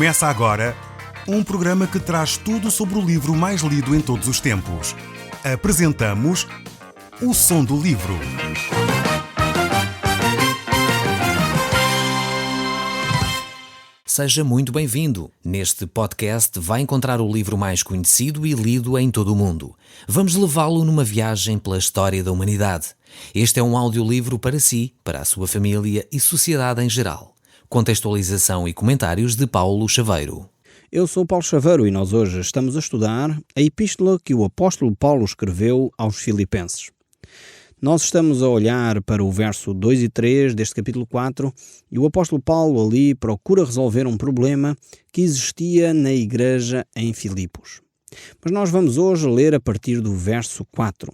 Começa agora um programa que traz tudo sobre o livro mais lido em todos os tempos. Apresentamos O Som do Livro. Seja muito bem-vindo. Neste podcast vai encontrar o livro mais conhecido e lido em todo o mundo. Vamos levá-lo numa viagem pela história da humanidade. Este é um audiolivro para si, para a sua família e sociedade em geral. Contextualização e comentários de Paulo Chaveiro. Eu sou Paulo Chaveiro e nós hoje estamos a estudar a epístola que o apóstolo Paulo escreveu aos Filipenses. Nós estamos a olhar para o verso 2 e 3 deste capítulo 4 e o apóstolo Paulo ali procura resolver um problema que existia na igreja em Filipos. Mas nós vamos hoje ler a partir do verso 4.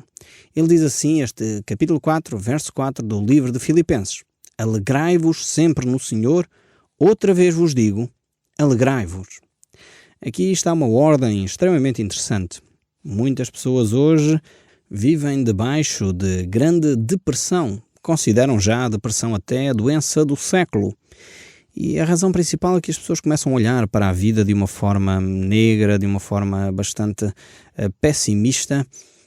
Ele diz assim, este capítulo 4, verso 4 do livro de Filipenses: Alegrai-vos sempre no Senhor, outra vez vos digo, alegrai-vos. Aqui está uma ordem extremamente interessante. Muitas pessoas hoje vivem debaixo de grande depressão, consideram já a depressão até a doença do século. E a razão principal é que as pessoas começam a olhar para a vida de uma forma negra, de uma forma bastante pessimista,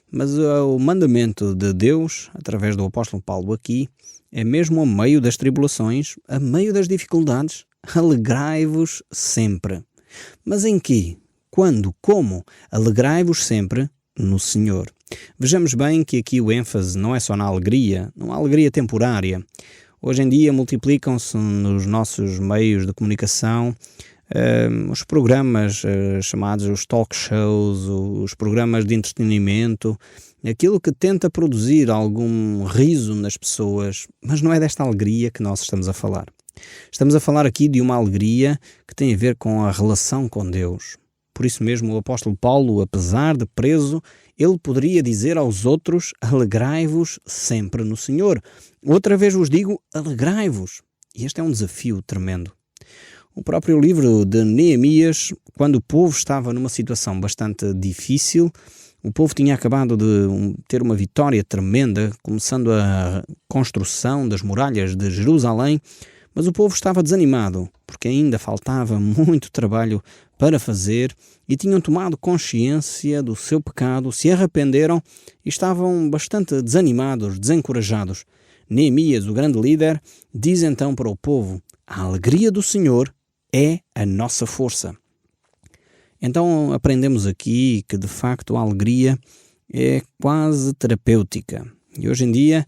mas o mandamento de Deus, através do apóstolo Paulo aqui, é mesmo a meio das tribulações, a meio das dificuldades, alegrai-vos sempre. Mas em quê? Quando? Como? Alegrai-vos sempre no Senhor. Vejamos bem que aqui o ênfase não é só na alegria, não há alegria temporária. Hoje em dia multiplicam-se nos nossos meios de comunicação os programas chamados os talk shows, os programas de entretenimento, aquilo que tenta produzir algum riso nas pessoas, mas não é desta alegria que nós estamos a falar. Estamos a falar aqui de uma alegria que tem a ver com a relação com Deus. Por isso mesmo o apóstolo Paulo, apesar de preso, ele poderia dizer aos outros: alegrai-vos sempre no Senhor. Outra vez vos digo, alegrai-vos. E este é um desafio tremendo. O próprio livro de Neemias, quando o povo estava numa situação bastante difícil, o povo tinha acabado de ter uma vitória tremenda, começando a construção das muralhas de Jerusalém, mas o povo estava desanimado, porque ainda faltava muito trabalho para fazer e tinham tomado consciência do seu pecado, se arrependeram e estavam bastante desanimados, desencorajados. Neemias, o grande líder, diz então para o povo: a alegria do Senhor é a nossa força. Então aprendemos aqui que de facto a alegria é quase terapêutica. E hoje em dia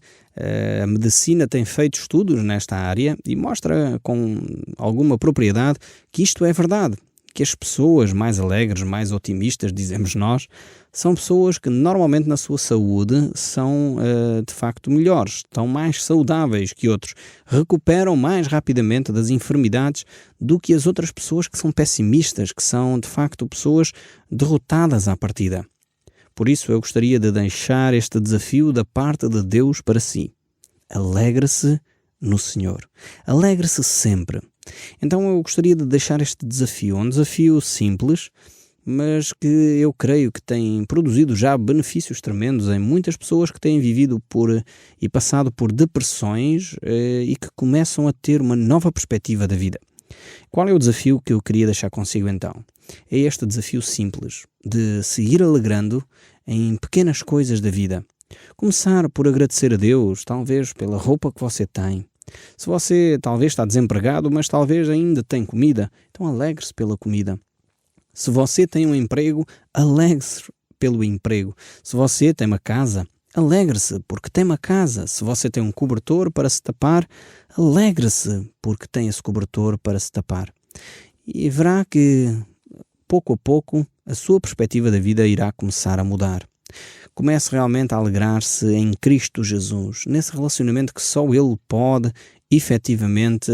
a medicina tem feito estudos nesta área e mostra com alguma propriedade que isto é verdade. Que as pessoas mais alegres, mais otimistas, dizemos nós, são pessoas que normalmente na sua saúde são de facto melhores, estão mais saudáveis que outros, recuperam mais rapidamente das enfermidades do que as outras pessoas que são pessimistas, que são de facto pessoas derrotadas à partida. Por isso eu gostaria de deixar este desafio da parte de Deus para si. Alegre-se no Senhor. Alegre-se sempre. Então eu gostaria de deixar este desafio, um desafio simples, mas que eu creio que tem produzido já benefícios tremendos em muitas pessoas que têm vivido e passado por depressões e que começam a ter uma nova perspectiva da vida. Qual é o desafio que eu queria deixar consigo então? É este desafio simples, de se ir alegrando em pequenas coisas da vida. Começar por agradecer a Deus, talvez pela roupa que você tem. Se você talvez está desempregado, mas talvez ainda tem comida, então alegre-se pela comida. Se você tem um emprego, alegre-se pelo emprego. Se você tem uma casa, alegre-se porque tem uma casa. Se você tem um cobertor para se tapar, alegre-se porque tem esse cobertor para se tapar. E verá que, pouco a pouco, a sua perspectiva da vida irá começar a mudar. Comece realmente a alegrar-se em Cristo Jesus, nesse relacionamento que só Ele pode efetivamente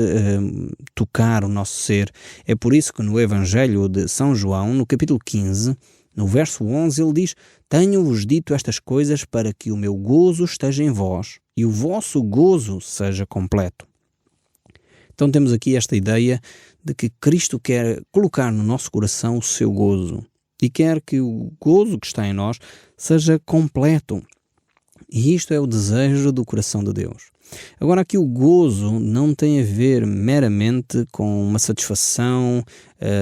tocar o nosso ser. É por isso que no Evangelho de São João, no capítulo 15, no verso 11, ele diz: Tenho-vos dito estas coisas para que o meu gozo esteja em vós e o vosso gozo seja completo. Então temos aqui esta ideia de que Cristo quer colocar no nosso coração o seu gozo e quer que o gozo que está em nós seja completo. E isto é o desejo do coração de Deus. Agora, aqui o gozo não tem a ver meramente com uma satisfação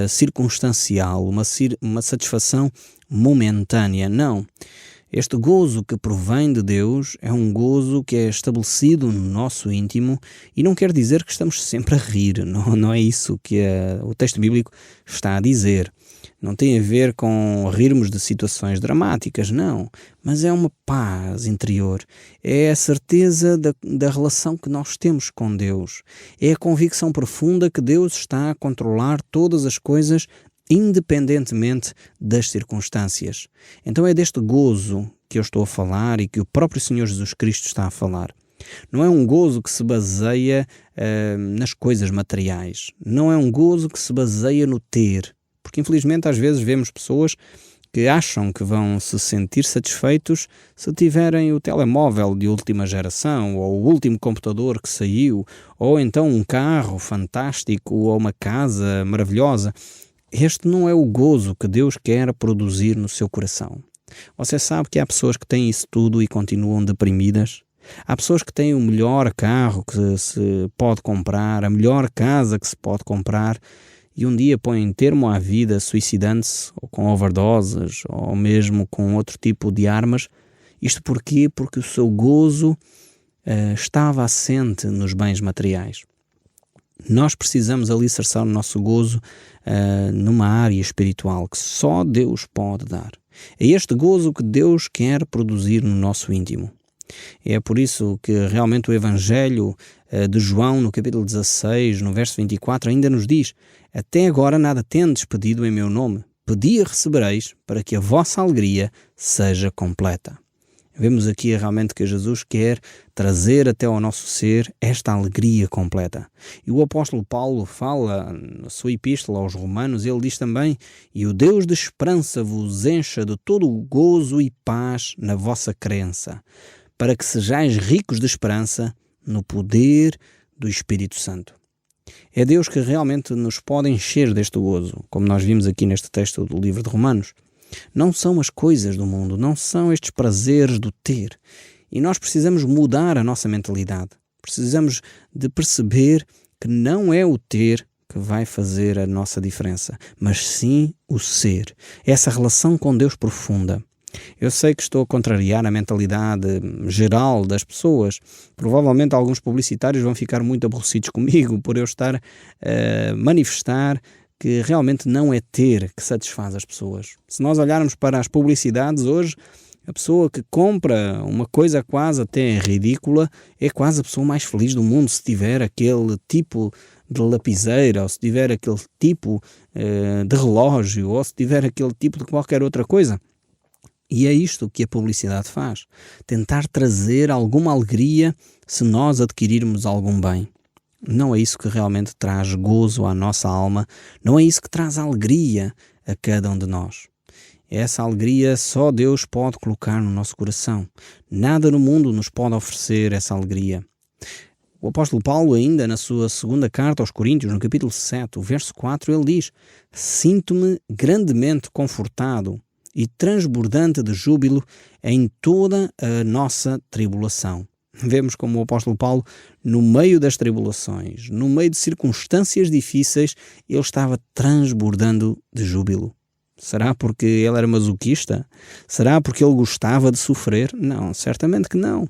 circunstancial, uma satisfação momentânea. Não. Este gozo que provém de Deus é um gozo que é estabelecido no nosso íntimo e não quer dizer que estamos sempre a rir. Não é isso que o texto bíblico está a dizer. Não tem a ver com rirmos de situações dramáticas, não. Mas é uma paz interior. É a certeza da relação que nós temos com Deus. É a convicção profunda que Deus está a controlar todas as coisas independentemente das circunstâncias. Então é deste gozo que eu estou a falar e que o próprio Senhor Jesus Cristo está a falar. Não é um gozo que se baseia nas coisas materiais. Não é um gozo que se baseia no ter. Porque infelizmente às vezes vemos pessoas que acham que vão se sentir satisfeitos se tiverem o telemóvel de última geração, ou o último computador que saiu, ou então um carro fantástico, ou uma casa maravilhosa. Este não é o gozo que Deus quer produzir no seu coração. Você sabe que há pessoas que têm isso tudo e continuam deprimidas? Há pessoas que têm o melhor carro que se pode comprar, a melhor casa que se pode comprar, e um dia põem termo à vida suicidando-se, ou com overdoses, ou mesmo com outro tipo de armas. Isto porquê? Porque o seu gozo estava assente nos bens materiais. Nós precisamos alicerçar o nosso gozo numa área espiritual que só Deus pode dar. É este gozo que Deus quer produzir no nosso íntimo. É por isso que realmente o Evangelho de João, no capítulo 16, no verso 24, ainda nos diz: até agora nada tendes pedido em meu nome. Pedi e recebereis, para que a vossa alegria seja completa. Vemos aqui realmente que Jesus quer trazer até ao nosso ser esta alegria completa. E o apóstolo Paulo fala na sua epístola aos Romanos, ele diz também: e o Deus de esperança vos encha de todo o gozo e paz na vossa crença, para que sejais ricos de esperança no poder do Espírito Santo. É Deus que realmente nos pode encher deste gozo, como nós vimos aqui neste texto do livro de Romanos. Não são as coisas do mundo, não são estes prazeres do ter. E nós precisamos mudar a nossa mentalidade. Precisamos de perceber que não é o ter que vai fazer a nossa diferença, mas sim o ser. Essa relação com Deus profunda. Eu sei que estou a contrariar a mentalidade geral das pessoas. Provavelmente alguns publicitários vão ficar muito aborrecidos comigo por eu estar a manifestar que realmente não é ter que satisfaz as pessoas. Se nós olharmos para as publicidades hoje, a pessoa que compra uma coisa quase até ridícula é quase a pessoa mais feliz do mundo se tiver aquele tipo de lapiseira, ou se tiver aquele tipo de relógio, ou se tiver aquele tipo de qualquer outra coisa. E é isto que a publicidade faz. Tentar trazer alguma alegria se nós adquirirmos algum bem. Não é isso que realmente traz gozo à nossa alma. Não é isso que traz alegria a cada um de nós. Essa alegria só Deus pode colocar no nosso coração. Nada no mundo nos pode oferecer essa alegria. O apóstolo Paulo, ainda na sua segunda carta aos Coríntios, no capítulo 7, o verso 4, ele diz: sinto-me grandemente confortado e transbordante de júbilo em toda a nossa tribulação. Vemos como o apóstolo Paulo, no meio das tribulações, no meio de circunstâncias difíceis, ele estava transbordando de júbilo. Será porque ele era masoquista? Será porque ele gostava de sofrer? Não, certamente que não.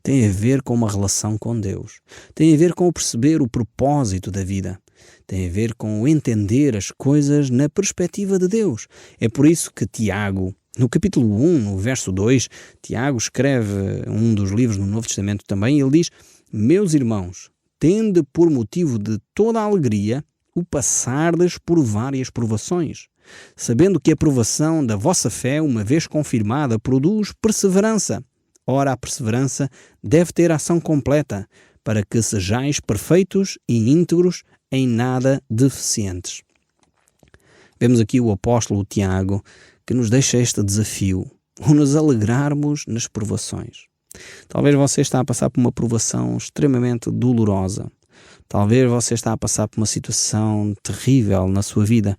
Tem a ver com uma relação com Deus. Tem a ver com o perceber o propósito da vida. Tem a ver com o entender as coisas na perspectiva de Deus. É por isso que Tiago, no capítulo 1, no verso 2, Tiago escreve um dos livros do Novo Testamento também, ele diz: meus irmãos, tende por motivo de toda a alegria o passardes por várias provações, sabendo que a provação da vossa fé, uma vez confirmada, produz perseverança. Ora, a perseverança deve ter ação completa, para que sejais perfeitos e íntegros, em nada deficientes. Vemos aqui o apóstolo Tiago, que nos deixa este desafio, o nos alegrarmos nas provações. Talvez você está a passar por uma provação extremamente dolorosa. Talvez você está a passar por uma situação terrível na sua vida.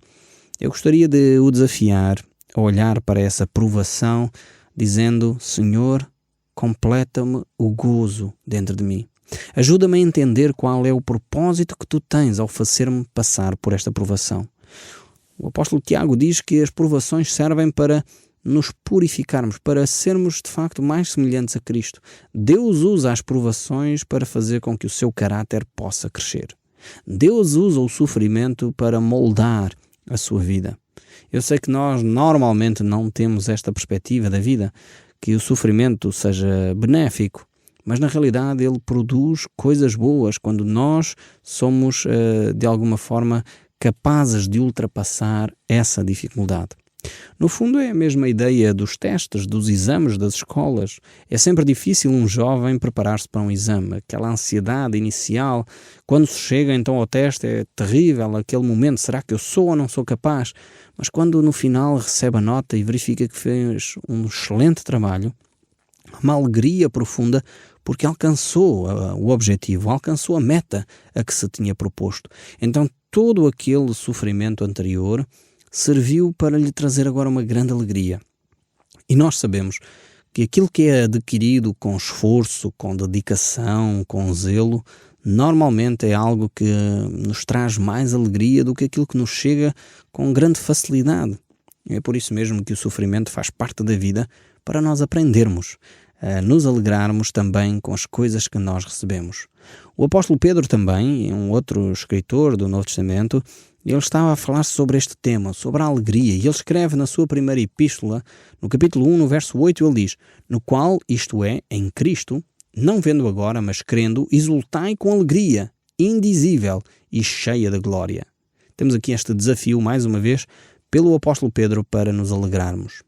Eu gostaria de o desafiar a olhar para essa provação, dizendo: Senhor, completa-me o gozo dentro de mim. Ajuda-me a entender qual é o propósito que tu tens ao fazer-me passar por esta provação. O apóstolo Tiago diz que as provações servem para nos purificarmos, para sermos de facto mais semelhantes a Cristo. Deus usa as provações para fazer com que o seu caráter possa crescer. Deus usa o sofrimento para moldar a sua vida. Eu sei que nós normalmente não temos esta perspectiva da vida, que o sofrimento seja benéfico, mas na realidade ele produz coisas boas quando nós somos, de alguma forma, capazes de ultrapassar essa dificuldade. No fundo é a mesma ideia dos testes, dos exames das escolas. É sempre difícil um jovem preparar-se para um exame. Aquela ansiedade inicial, quando se chega então ao teste, é terrível aquele momento. Será que eu sou ou não sou capaz? Mas quando no final recebe a nota e verifica que fez um excelente trabalho, uma alegria profunda porque alcançou o objetivo, alcançou a meta a que se tinha proposto. Então todo aquele sofrimento anterior serviu para lhe trazer agora uma grande alegria. E nós sabemos que aquilo que é adquirido com esforço, com dedicação, com zelo, normalmente é algo que nos traz mais alegria do que aquilo que nos chega com grande facilidade. É por isso mesmo que o sofrimento faz parte da vida, para nós aprendermos a nos alegrarmos também com as coisas que nós recebemos. O apóstolo Pedro também, um outro escritor do Novo Testamento, ele estava a falar sobre este tema, sobre a alegria, e ele escreve na sua primeira epístola, no capítulo 1, no verso 8, ele diz: no qual, isto é, em Cristo, não vendo agora, mas crendo, exultai com alegria, indizível e cheia de glória. Temos aqui este desafio, mais uma vez, pelo apóstolo Pedro para nos alegrarmos.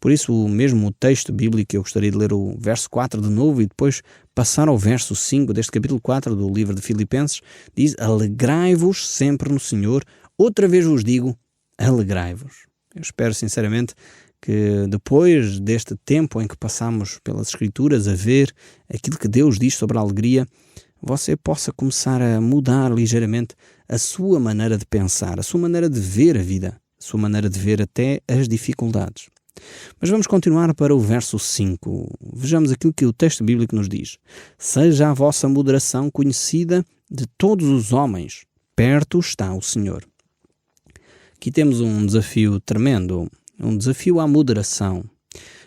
Por isso, mesmo o texto bíblico, eu gostaria de ler o verso 4 de novo e depois passar ao verso 5 deste capítulo 4 do livro de Filipenses, diz: alegrai-vos sempre no Senhor, outra vez vos digo, alegrai-vos. Eu espero sinceramente que depois deste tempo em que passamos pelas Escrituras a ver aquilo que Deus diz sobre a alegria, você possa começar a mudar ligeiramente a sua maneira de pensar, a sua maneira de ver a vida, a sua maneira de ver até as dificuldades. Mas vamos continuar para o verso 5. Vejamos aquilo que o texto bíblico nos diz. Seja a vossa moderação conhecida de todos os homens. Perto está o Senhor. Aqui temos um desafio tremendo, um desafio à moderação.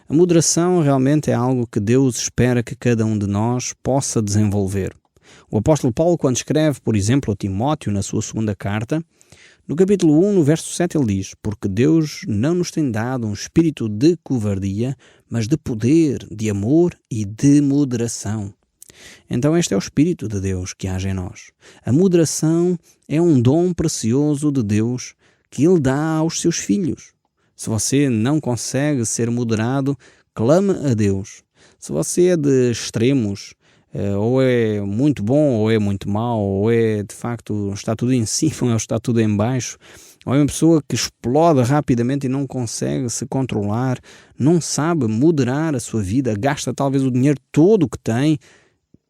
A moderação realmente é algo que Deus espera que cada um de nós possa desenvolver. O apóstolo Paulo, quando escreve, por exemplo, a Timóteo na sua segunda carta, no capítulo 1, no verso 7, ele diz: porque Deus não nos tem dado um espírito de covardia, mas de poder, de amor e de moderação. Então este é o Espírito de Deus que age em nós. A moderação é um dom precioso de Deus que Ele dá aos seus filhos. Se você não consegue ser moderado, clame a Deus. Se você é de extremos, ou é muito bom ou é muito mau, ou é de facto está tudo em cima ou está tudo em baixo, ou é uma pessoa que explode rapidamente e não consegue se controlar, não sabe moderar a sua vida, gasta talvez o dinheiro todo que tem,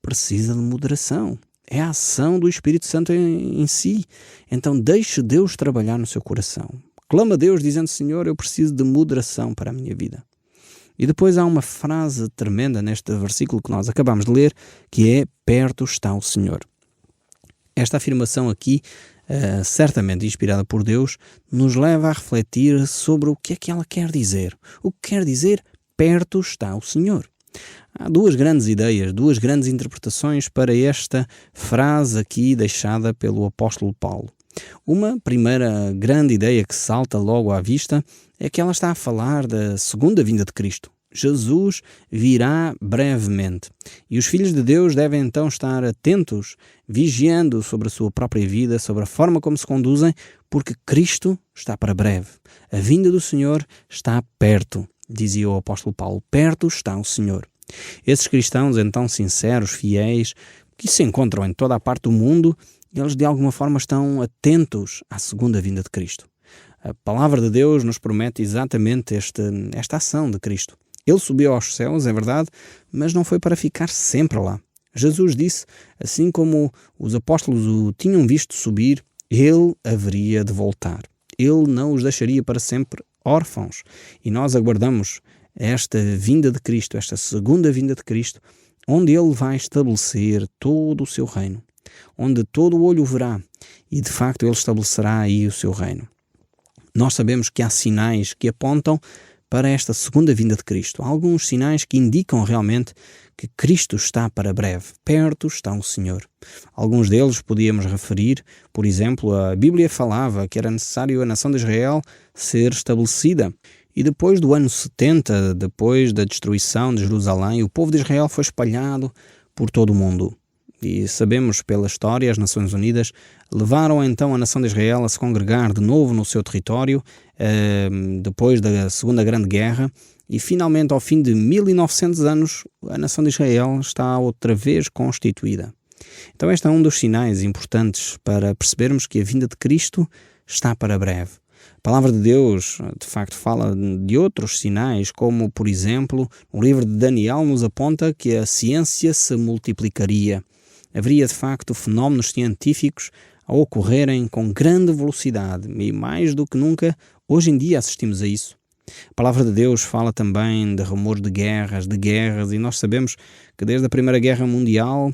precisa de moderação. É a ação do Espírito Santo em si. Então deixe Deus trabalhar no seu coração. Clama a Deus dizendo: Senhor, eu preciso de moderação para a minha vida. E depois há uma frase tremenda neste versículo que nós acabamos de ler, que é: perto está o Senhor. Esta afirmação aqui, certamente inspirada por Deus, nos leva a refletir sobre o que é que ela quer dizer. O que quer dizer perto está o Senhor? Há duas grandes ideias, duas grandes interpretações para esta frase aqui deixada pelo apóstolo Paulo. Uma primeira grande ideia que salta logo à vista é que ela está a falar da segunda vinda de Cristo. Jesus virá brevemente. E os filhos de Deus devem então estar atentos, vigiando sobre a sua própria vida, sobre a forma como se conduzem, porque Cristo está para breve. A vinda do Senhor está perto, dizia o apóstolo Paulo. Perto está o Senhor. Esses cristãos então sinceros, fiéis, que se encontram em toda a parte do mundo, eles de alguma forma estão atentos à segunda vinda de Cristo. A palavra de Deus nos promete exatamente esta ação de Cristo. Ele subiu aos céus, é verdade, mas não foi para ficar sempre lá. Jesus disse, assim como os apóstolos o tinham visto subir, ele haveria de voltar. Ele não os deixaria para sempre órfãos. E nós aguardamos esta vinda de Cristo, esta segunda vinda de Cristo, onde Ele vai estabelecer todo o seu reino, onde todo o olho o verá e de facto Ele estabelecerá aí o seu reino. Nós sabemos que há sinais que apontam para esta segunda vinda de Cristo. Há alguns sinais que indicam realmente que Cristo está para breve. Perto está o Senhor. Alguns deles podíamos referir, por exemplo, a Bíblia falava que era necessário a nação de Israel ser estabelecida. E depois do ano 70, depois da destruição de Jerusalém, o povo de Israel foi espalhado por todo o mundo. E sabemos pela história, as Nações Unidas levaram então a nação de Israel a se congregar de novo no seu território, depois da Segunda Grande Guerra, e finalmente ao fim de 1900 anos a nação de Israel está outra vez constituída. Então este é um dos sinais importantes para percebermos que a vinda de Cristo está para breve. A palavra de Deus, de facto, fala de outros sinais, como, por exemplo, o livro de Daniel nos aponta que a ciência se multiplicaria. Haveria, de facto, fenómenos científicos a ocorrerem com grande velocidade e, mais do que nunca, hoje em dia assistimos a isso. A palavra de Deus fala também de rumores de guerras, e nós sabemos que desde a Primeira Guerra Mundial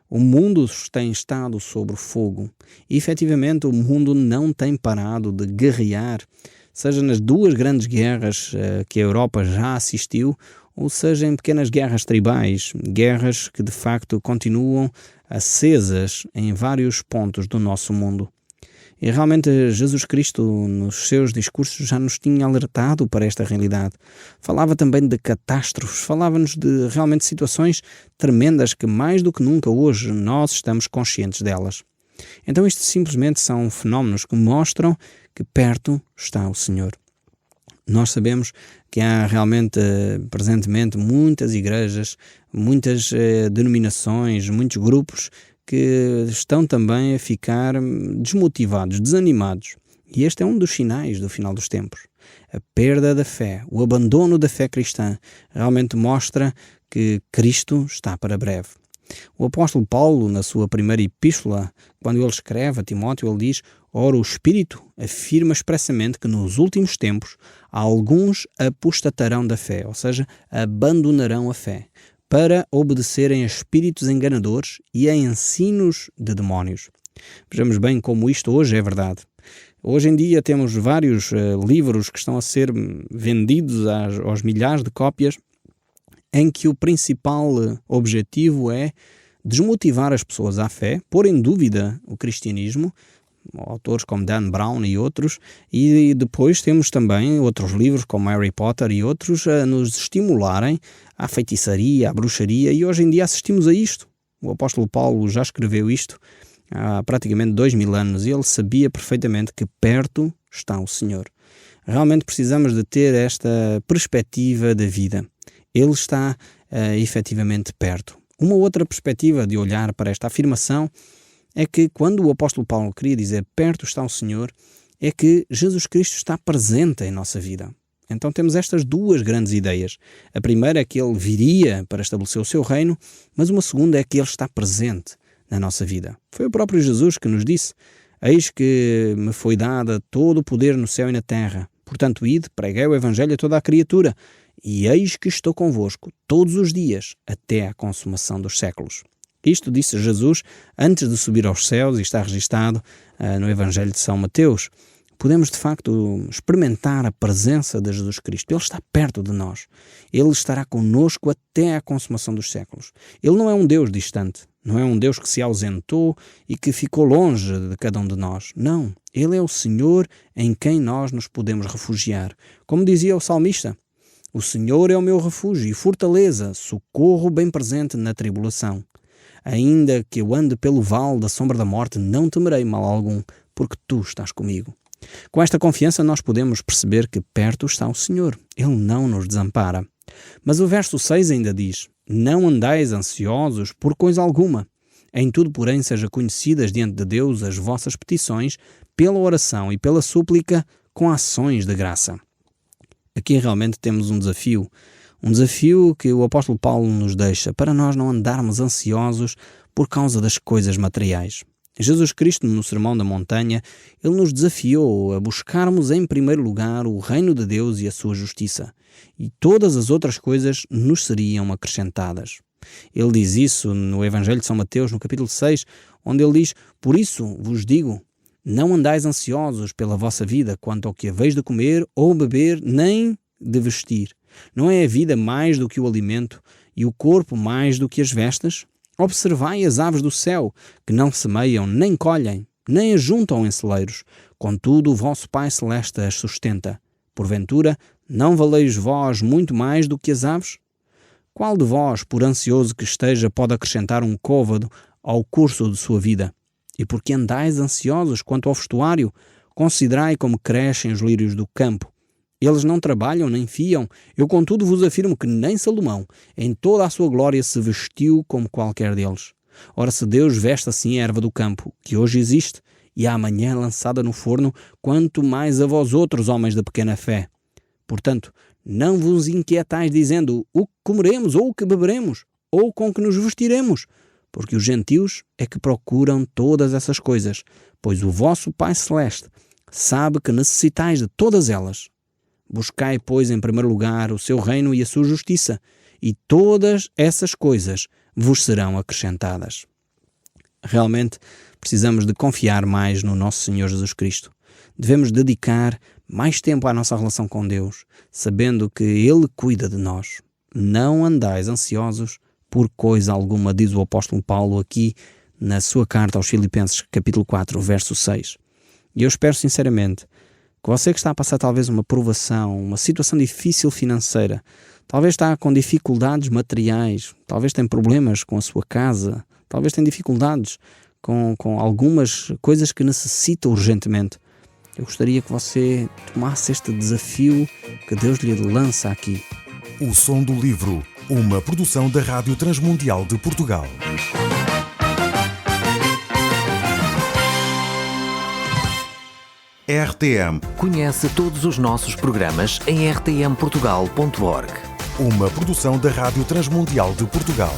o mundo tem estado sob fogo e, efetivamente, o mundo não tem parado de guerrear, seja nas duas grandes guerras que a Europa já assistiu, ou seja em pequenas guerras tribais, guerras que de facto continuam acesas em vários pontos do nosso mundo. E realmente Jesus Cristo, nos seus discursos, já nos tinha alertado para esta realidade. Falava também de catástrofes, falava-nos de realmente situações tremendas que mais do que nunca hoje nós estamos conscientes delas. Então isto simplesmente são fenómenos que mostram que perto está o Senhor. Nós sabemos que há realmente, presentemente, muitas igrejas, muitas denominações, muitos grupos que estão também a ficar desmotivados, desanimados. E este é um dos sinais do final dos tempos. A perda da fé, o abandono da fé cristã, realmente mostra que Cristo está para breve. O apóstolo Paulo, na sua primeira epístola, quando ele escreve a Timóteo, ele diz: ora, o Espírito afirma expressamente que nos últimos tempos alguns apostatarão da fé, ou seja, abandonarão a fé, para obedecerem a espíritos enganadores e a ensinos de demónios. Vejamos bem como isto hoje é verdade. Hoje em dia temos vários livros que estão a ser vendidos aos milhares de cópias, em que o principal objetivo é desmotivar as pessoas à fé, pôr em dúvida o cristianismo, autores como Dan Brown e outros, e depois temos também outros livros como Harry Potter e outros a nos estimularem à feitiçaria, à bruxaria, e hoje em dia assistimos a isto. O apóstolo Paulo já escreveu isto há praticamente 2000 anos e ele sabia perfeitamente que perto está o Senhor. Realmente precisamos de ter esta perspectiva da vida. Ele está efetivamente perto. Uma outra perspectiva de olhar para esta afirmação é que quando o apóstolo Paulo queria dizer perto está o Senhor, é que Jesus Cristo está presente em nossa vida. Então temos estas duas grandes ideias. A primeira é que Ele viria para estabelecer o seu reino, mas uma segunda é que Ele está presente na nossa vida. Foi o próprio Jesus que nos disse: eis que me foi dada todo o poder no céu e na terra. Portanto, ide, preguei o Evangelho a toda a criatura, e eis que estou convosco todos os dias, até à consumação dos séculos. Isto disse Jesus antes de subir aos céus e está registado no Evangelho de São Mateus. Podemos, de facto, experimentar a presença de Jesus Cristo. Ele está perto de nós. Ele estará conosco até à consumação dos séculos. Ele não é um Deus distante. Não é um Deus que se ausentou e que ficou longe de cada um de nós. Não. Ele é o Senhor em quem nós nos podemos refugiar. Como dizia o salmista: o Senhor é o meu refúgio e fortaleza, socorro bem presente na tribulação. Ainda que eu ande pelo vale da sombra da morte, não temerei mal algum, porque tu estás comigo. Com esta confiança nós podemos perceber que perto está o Senhor. Ele não nos desampara. Mas o verso 6 ainda diz: não andais ansiosos por coisa alguma. Em tudo, porém, seja conhecidas diante de Deus as vossas petições, pela oração e pela súplica, com ações de graça. Aqui realmente temos um desafio que o apóstolo Paulo nos deixa para nós não andarmos ansiosos por causa das coisas materiais. Jesus Cristo, no Sermão da Montanha, ele nos desafiou a buscarmos em primeiro lugar o reino de Deus e a sua justiça, e todas as outras coisas nos seriam acrescentadas. Ele diz isso no Evangelho de São Mateus, no capítulo 6, onde ele diz: "Por isso vos digo, não andais ansiosos pela vossa vida, quanto ao que haveis de comer ou beber, nem de vestir. Não é a vida mais do que o alimento, e o corpo mais do que as vestes? Observai as aves do céu, que não semeiam, nem colhem, nem ajuntam em celeiros, contudo o vosso Pai Celeste as sustenta. Porventura, não valeis vós muito mais do que as aves? Qual de vós, por ansioso que esteja, pode acrescentar um côvado ao curso de sua vida? E porque andais ansiosos quanto ao vestuário, considerai como crescem os lírios do campo. Eles não trabalham nem fiam. Eu, contudo, vos afirmo que nem Salomão, em toda a sua glória, se vestiu como qualquer deles. Ora, se Deus veste assim a erva do campo, que hoje existe, e amanhã é lançada no forno, quanto mais a vós outros, homens de pequena fé. Portanto, não vos inquietais dizendo o que comeremos, ou o que beberemos, ou com que nos vestiremos, porque os gentios é que procuram todas essas coisas, pois o vosso Pai Celeste sabe que necessitais de todas elas. Buscai, pois, em primeiro lugar o seu reino e a sua justiça, e todas essas coisas vos serão acrescentadas." Realmente precisamos de confiar mais no nosso Senhor Jesus Cristo. Devemos dedicar mais tempo à nossa relação com Deus, sabendo que Ele cuida de nós. Não andais ansiosos por coisa alguma, diz o apóstolo Paulo aqui na sua carta aos Filipenses, capítulo 4, verso 6. E eu espero sinceramente que você que está a passar talvez uma provação, uma situação difícil financeira, talvez está com dificuldades materiais, talvez tem problemas com a sua casa, talvez tem dificuldades com algumas coisas que necessita urgentemente. Eu gostaria que você tomasse este desafio que Deus lhe lança aqui. O Som do Livro, uma produção da Rádio Transmundial de Portugal. RTM. Conhece todos os nossos programas em rtmportugal.org. Uma produção da Rádio Transmundial de Portugal.